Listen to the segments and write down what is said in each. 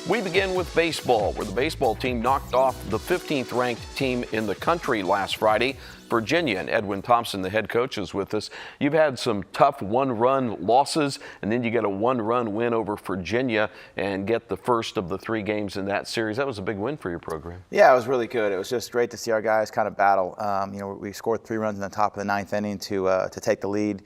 We begin with baseball, where the baseball team knocked off the 15th ranked team in the country last Friday. Virginia, and Edwin Thompson, the head coach, is with us. You've had some tough one-run losses, and then you get a one-run win over Virginia and get the first of the 3 games in that series. That was a big win for your program. Yeah, it was really good. It was just great to see our guys kind of battle. We scored 3 runs in the top of the 9th inning to take the lead.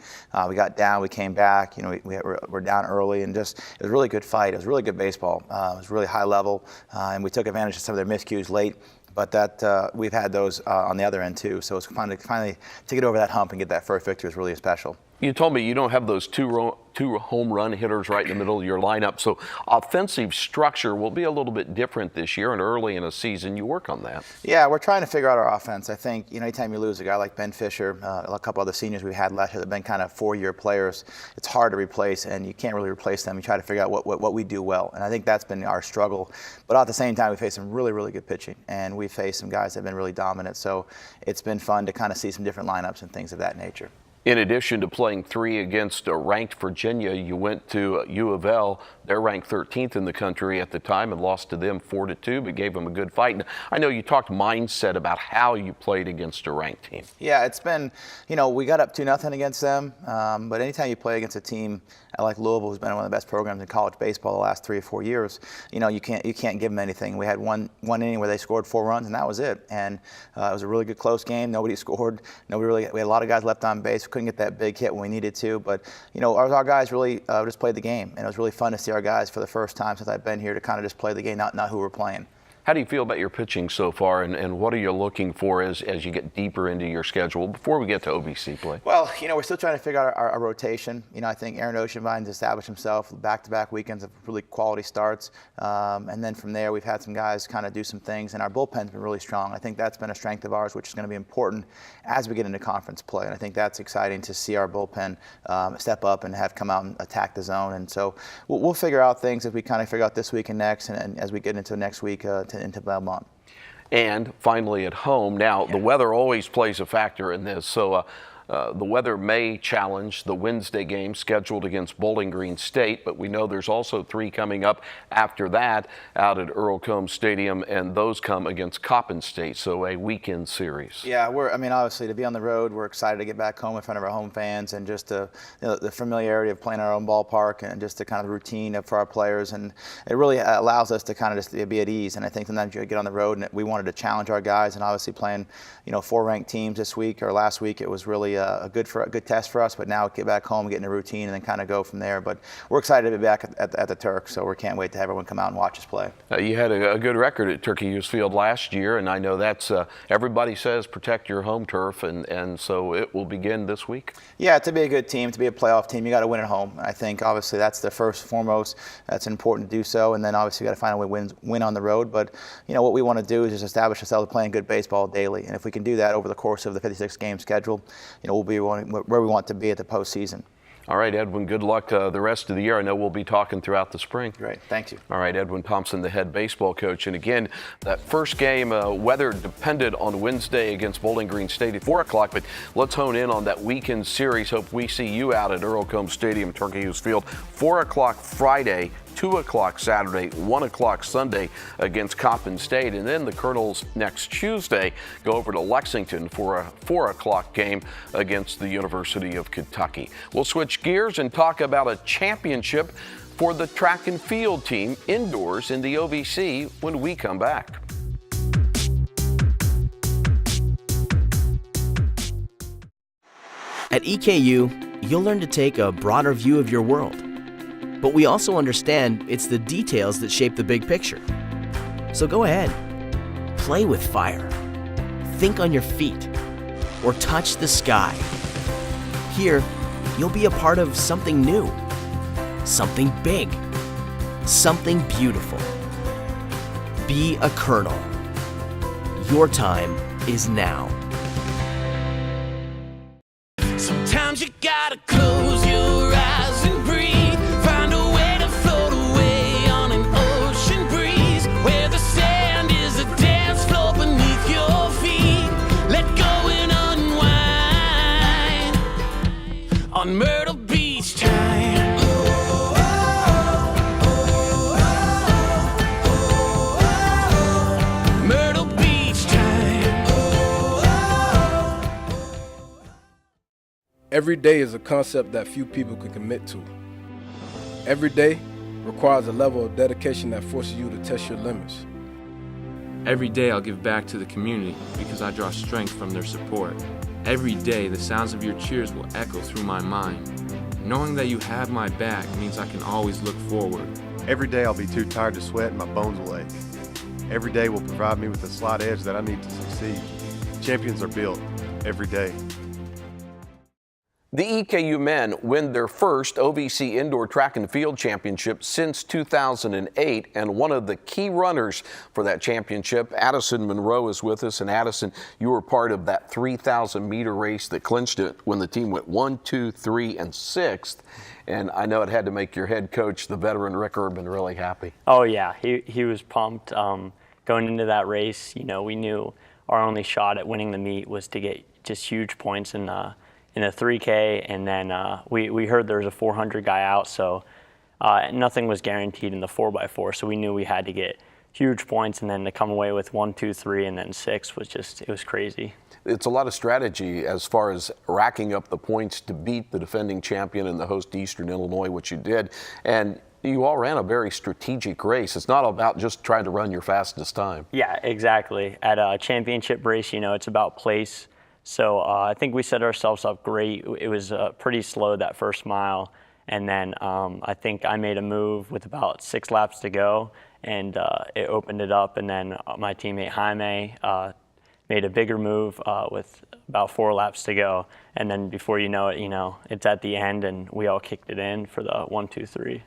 We got down, we came back. We're down early, and just it was a really good fight. It was really good baseball. It was really high level, and we took advantage of some of their miscues late. But that we've had those on the other end too. So it's finally to get over that hump and get that first victory is really special. You told me you don't have those two home run hitters right in the middle of your lineup, so offensive structure will be a little bit different this year, and early in a season you work on that. Yeah, we're trying to figure out our offense. I think anytime you lose a guy like Ben Fisher, a couple other seniors we had last year that have been kind of 4-year players, it's hard to replace, and you can't really replace them. You try to figure out what we do well, and I think that's been our struggle. But at the same time, we face some really good pitching, and we faced some guys that have been really dominant. So it's been fun to kind of see some different lineups and things of that nature. In addition to playing 3 against a ranked Virginia, you went to U of L. They're ranked 13th in the country at the time and lost to them 4-2, but gave them a good fight. And I know you talked mindset about how you played against a ranked team. Yeah, it's been, we got up 2-0 against them, but anytime you play against a team like Louisville, who's been one of the best programs in college baseball the last 3 or 4 years, you can't give them anything. We had one inning where they scored 4 runs, and that was it. And it was a really good close game. Nobody scored. We had a lot of guys left on base. Couldn't get that big hit when we needed to, but our guys really just played the game, and it was really fun to see our guys for the first time since I've been here to kind of just play the game, not who we're playing. How do you feel about your pitching so far, and what are you looking for as you get deeper into your schedule before we get to OVC play? Well, we're still trying to figure out our rotation. I think Aaron Oceanvine's established himself back-to-back weekends of really quality starts, and then from there we've had some guys kind of do some things, and our bullpen's been really strong. I think that's been a strength of ours, which is going to be important as we get into conference play, and I think that's exciting to see our bullpen step up and have come out and attack the zone. And so we'll figure out things as we kind of figure out this week and next, and as we get into next week into Belmont. And finally at home. Now, the weather always plays a factor in this, so the weather may challenge the Wednesday game scheduled against Bowling Green State, but we know there's also 3 coming up after that out at Earle Stadium, and those come against Coppin State, so a weekend series. Yeah, obviously to be on the road, we're excited to get back home in front of our home fans, and just the familiarity of playing our own ballpark, and just the kind of routine for our players, and it really allows us to kind of just be at ease. And I think sometimes you get on the road, and we wanted to challenge our guys, and obviously playing 4 ranked teams this week or last week, it was really a good test for us. But now get back home, get in a routine, and then kind of go from there. But we're excited to be back at the Turk, so we can't wait to have everyone come out and watch us play. You had a good record at Turkey Hughes Field last year, and I know that's everybody says protect your home turf, and so it will begin this week. Yeah, to be a good team, to be a playoff team, you got to win at home. I think obviously that's the first and foremost. That's important to do so, and then obviously you got to find a way to win on the road. But what we want to do is just establish ourselves playing good baseball daily, and if we can do that over the course of the 56-game schedule, we'll be where we want to be at the postseason. All right, Edwin, good luck the rest of the year. I know we'll be talking throughout the spring. Great, thank you. All right, Edwin Thompson, the head baseball coach. And again, that first game, weather depended on Wednesday against Bowling Green State at 4 o'clock, but let's hone in on that weekend series. Hope we see you out at Earle Stadium, Turkey Hughes Field, 4 o'clock Friday, 2 o'clock Saturday, 1 o'clock Sunday against Coppin State. And then the Colonels next Tuesday go over to Lexington for a 4 o'clock game against the University of Kentucky. We'll switch gears and talk about a championship for the track and field team indoors in the OVC when we come back. At EKU, you'll learn to take a broader view of your world. But we also understand it's the details that shape the big picture. So go ahead, play with fire, think on your feet, or touch the sky. Here, you'll be a part of something new, something big, something beautiful. Be a Colonel. Your time is now. Sometimes you gotta close your eyes and breathe. Find a way to float away on an ocean breeze, where the sand is a dance floor beneath your feet. Let go and unwind on Myrtle Beach time. Every day is a concept that few people can commit to. Every day requires a level of dedication that forces you to test your limits. Every day I'll give back to the community because I draw strength from their support. Every day the sounds of your cheers will echo through my mind. Knowing that you have my back means I can always look forward. Every day I'll be too tired to sweat and my bones will ache. Every day will provide me with the slight edge that I need to succeed. Champions are built every day. The EKU men win their first OVC Indoor Track and Field Championship since 2008, and one of the key runners for that championship, Addison Monroe, is with us. And Addison, you were part of that 3,000-meter race that clinched it when the team went 1, 2, 3, and 6th. And I know it had to make your head coach, the veteran Rick Urban, really happy. Oh yeah, he was pumped. Going into that race, we knew our only shot at winning the meet was to get just huge points in the 3K, and then we heard there was a 400 guy out, so nothing was guaranteed in the 4x4, so we knew we had to get huge points, and then to come away with 1, 2, 3, and then 6 was it was crazy. It's a lot of strategy as far as racking up the points to beat the defending champion in the host Eastern Illinois, which you did, and you all ran a very strategic race. It's not about just trying to run your fastest time. Yeah, exactly. At a championship race, it's about place. So I think we set ourselves up great. It was pretty slow that first mile, and then I think I made a move with about 6 laps to go, and it opened it up, and then my teammate Jaime made a bigger move with about 4 laps to go, and then before you know it, it's at the end, and we all kicked it in for the 1, 2, 3.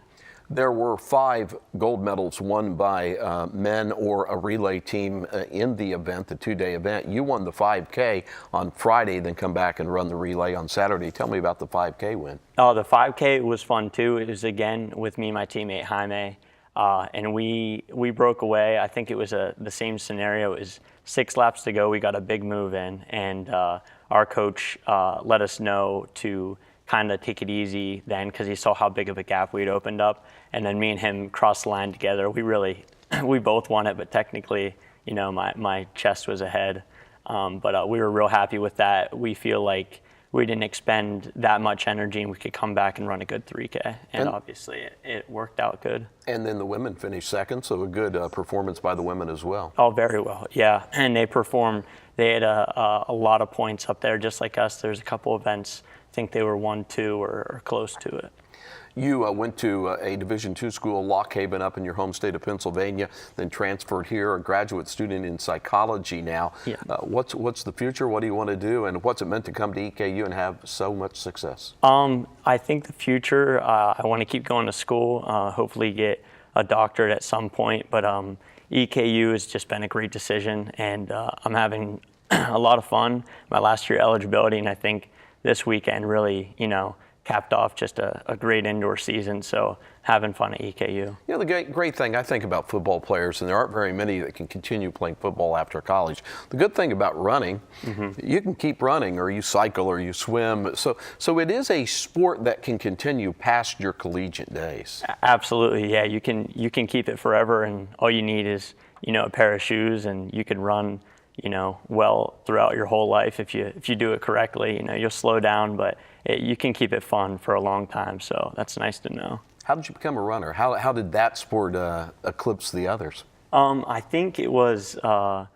There were 5 gold medals won by men or a relay team in the event, the 2-day event. You won the 5K on Friday, then come back and run the relay on Saturday. Tell me about the 5K win. Oh, the 5K was fun too. It was again with me and my teammate Jaime, and we broke away. I think it was the same scenario. It was 6 laps to go. We got a big move in, and our coach let us know to kind of take it easy then because he saw how big of a gap we'd opened up. And then me and him crossed the line together. We both won it, but technically, my chest was ahead. But we were real happy with that. We feel like we didn't expend that much energy and we could come back and run a good 3K. And obviously it worked out good. And then the women finished second, so a good performance by the women as well. Oh, very well, yeah. And they performed. They had a lot of points up there, just like us. There's a couple events, I think they were 1, 2 or close to it. You went to a Division II school, Lock Haven, up in your home state of Pennsylvania, then transferred here, a graduate student in psychology now. Yeah. What's the future? What do you want to do? And what's it meant to come to EKU and have so much success? I think the future, I want to keep going to school, hopefully get a doctorate at some point. But EKU has just been a great decision, and I'm having a lot of fun. My last year eligibility, and I think this weekend really, capped off just a great indoor season, so having fun at EKU. The great thing I think about football players, and there aren't very many that can continue playing football after college. The good thing about running, you can keep running, or you cycle, or you swim. So it is a sport that can continue past your collegiate days. Absolutely, yeah. You can keep it forever, and all you need is a pair of shoes, and you can run well throughout your whole life if you do it correctly. You'll slow down, but you can keep it fun for a long time, so that's nice to know. How did you become a runner? How did that sport eclipse the others? I think it was a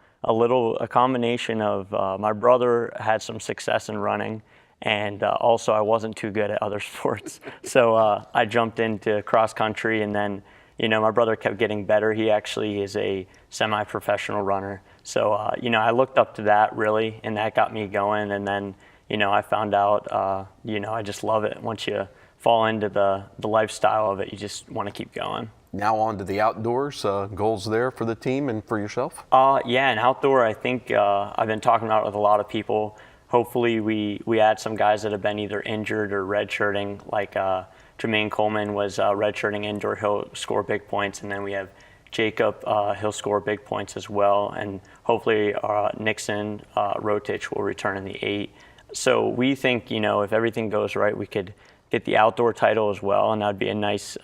combination of my brother had some success in running, and also I wasn't too good at other sports. So I jumped into cross country, and then my brother kept getting better. He actually is a semi-professional runner. So, I looked up to that really, and that got me going. And then, I found out, I just love it. Once you fall into the lifestyle of it, you just want to keep going. Now on to the outdoors, goals there for the team and for yourself? Yeah, and outdoor, I think I've been talking about it with a lot of people. Hopefully we add some guys that have been either injured or redshirting, like Jermaine Coleman was redshirting indoor. He'll score big points, and then we have Jacob, he'll score big points as well, and hopefully Nixon Rotich will return in the 8. So we think, if everything goes right, we could get the outdoor title as well, and that'd be a nice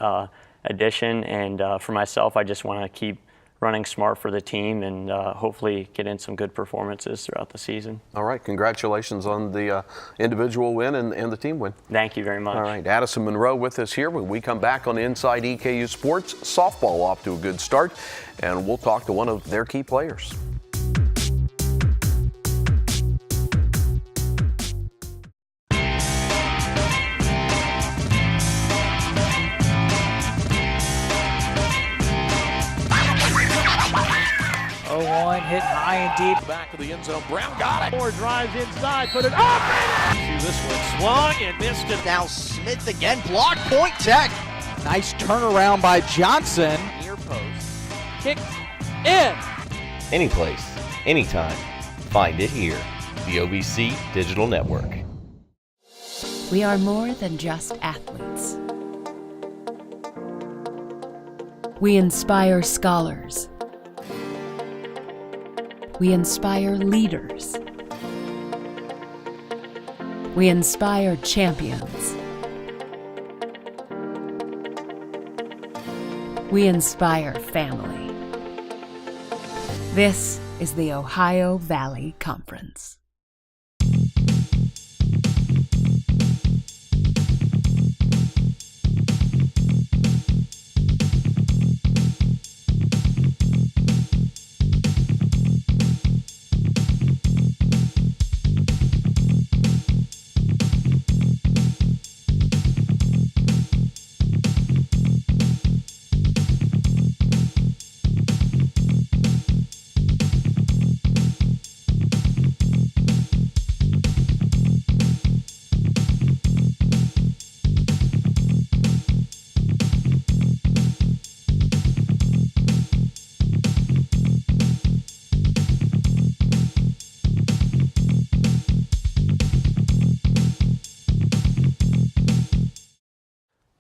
addition. And for myself, I just want to keep running smart for the team and hopefully get in some good performances throughout the season. All right, congratulations on the individual win and the team win. Thank you very much. All right, Addison, Monroe with us here. When we come back on Inside EKU Sports, softball off to a good start, and we'll talk to one of their key players. Hitting high and deep. Back of the end zone. Brown got it. Moore drives inside. Put it up. This one swung and missed it. Now Smith again. Block. Point Tech. Nice turnaround by Johnson. Near post. Kick in. Anyplace, anytime. Find it here. The OVC Digital Network. We are more than just athletes. We inspire scholars. We inspire leaders. We inspire champions. We inspire family. This is the Ohio Valley Conference.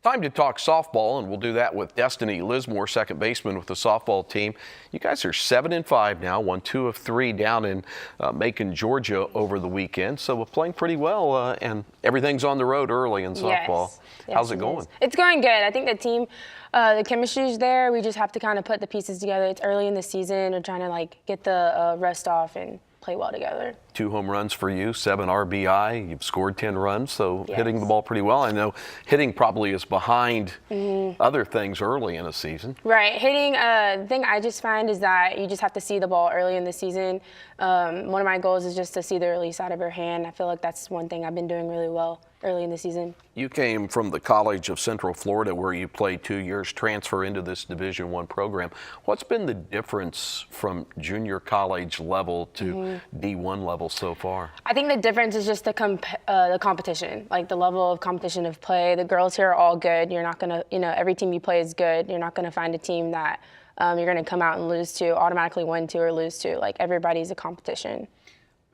Time to talk softball, and we'll do that with Destinee Lizzmore, second baseman with the softball team. You guys are 7-5 now, won 2 of 3 down in Macon, Georgia over the weekend. So we're playing pretty well, and everything's on the road early in softball. Yes. How's it going? It's going good. I think the team, the chemistry's there. We just have to kind of put the pieces together. It's early in the season. We're trying to get the rust off and play well together. 2 home runs for you, 7 RBI. You've scored 10 runs, so Yes. hitting the ball pretty well. I know hitting probably is behind other things early in a season. Right. Hitting, the thing I just find is that you just have to see the ball early in the season. One of my goals is just to see the release out of your hand. I feel like that's one thing I've been doing really well early in the season. You came from the College of Central Florida where you played 2 years, transfer into this Division I program. What's been the difference from junior college level to D1 level so far? I think the difference is just the competition, like the level of competition of play. The girls here are all good. You're not going to, every team you play is good. You're not going to find a team that you're going to come out and lose to, automatically win to or lose to. Like everybody's a competition.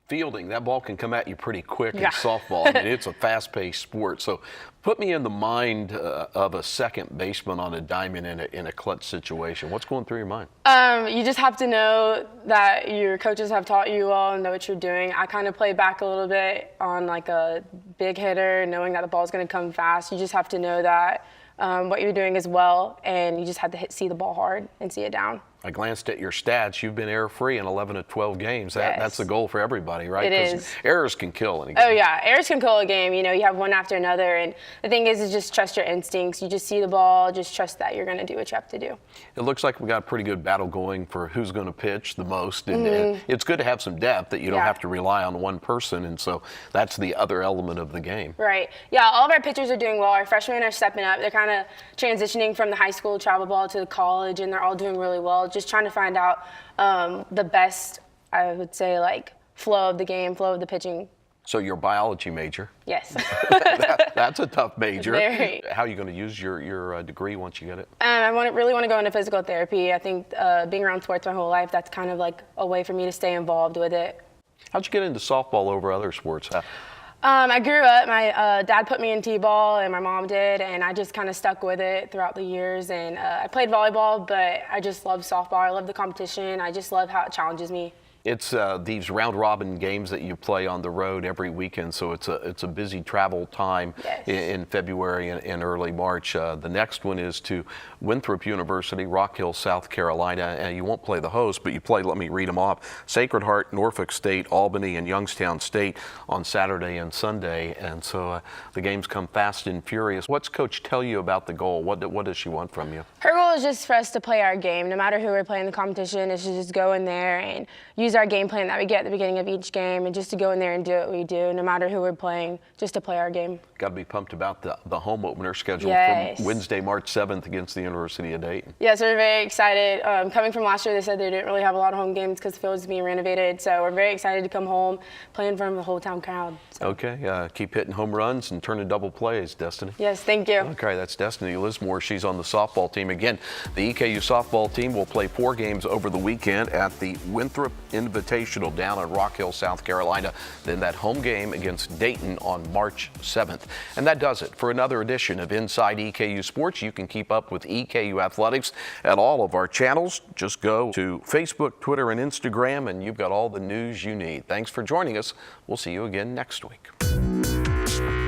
Fielding, that ball can come at you pretty quick in softball. I mean, it's a fast-paced sport. So put me in the mind of a second baseman on a diamond in a clutch situation. What's going through your mind? You just have to know that your coaches have taught you well and know what you're doing. I kind of play back a little bit on like a big hitter, knowing that the ball's going to come fast. You just have to know that what you're doing is well, and you just have to see the ball hard and see it down. I glanced at your stats. You've been error-free in 11 of 12 games. Yes. That's the goal for everybody, right? It is. Errors can kill in a game. Oh, yeah. Errors can kill a game. You have one after another. And the thing is just trust your instincts. You just see the ball. Just trust that you're going to do what you have to do. It looks like we got a pretty good battle going for who's going to pitch the most. And it's good to have some depth that you don't have to rely on one person. And so that's the other element of the game. Right. Yeah, all of our pitchers are doing well. Our freshmen are stepping up. They're kind of transitioning from the high school travel ball to the college, and they're all doing really well. Just trying to find out the best, I would say, flow of the game, flow of the pitching. So you're a biology major. Yes. That's a tough major. Very. How are you going to use your degree once you get it? I really want to go into physical therapy. I think being around sports my whole life, that's kind of like a way for me to stay involved with it. How'd you get into softball over other sports? I grew up, my dad put me in t-ball and my mom did, and I just kind of stuck with it throughout the years. And I played volleyball, but I just love softball. I love the competition. I just love how it challenges me. It's these round-robin games that you play on the road every weekend, so it's a busy travel time in February and early March. The next one is to Winthrop University, Rock Hill, South Carolina, and you won't play the host, but you play, let me read them off, Sacred Heart, Norfolk State, Albany, and Youngstown State on Saturday and Sunday, and so the games come fast and furious. What's Coach tell you about the goal? What does she want from you? Her goal is just for us to play our game. No matter who we're playing the competition, is to just go in there and use our game plan that we get at the beginning of each game, and just to go in there and do what we do, no matter who we're playing, just to play our game. Got to be pumped about the home opener schedule from Wednesday, March 7th against the University of Dayton. Yes, we're very excited. Coming from last year, they said they didn't really have a lot of home games because the field was being renovated, so we're very excited to come home, play in front of the whole town crowd. So. Okay, keep hitting home runs and turning double plays, Destinee. Yes, thank you. Okay, that's Destinee Lizzmore. She's on the softball team. Again, the EKU softball team will play 4 games over the weekend at the Winthrop Invitational down in Rock Hill, South Carolina. Then that home game against Dayton on March 7th. And that does it for another edition of Inside EKU Sports. You can keep up with EKU athletics at all of our channels. Just go to Facebook, Twitter, and Instagram, and you've got all the news you need. Thanks for joining us. We'll see you again next week.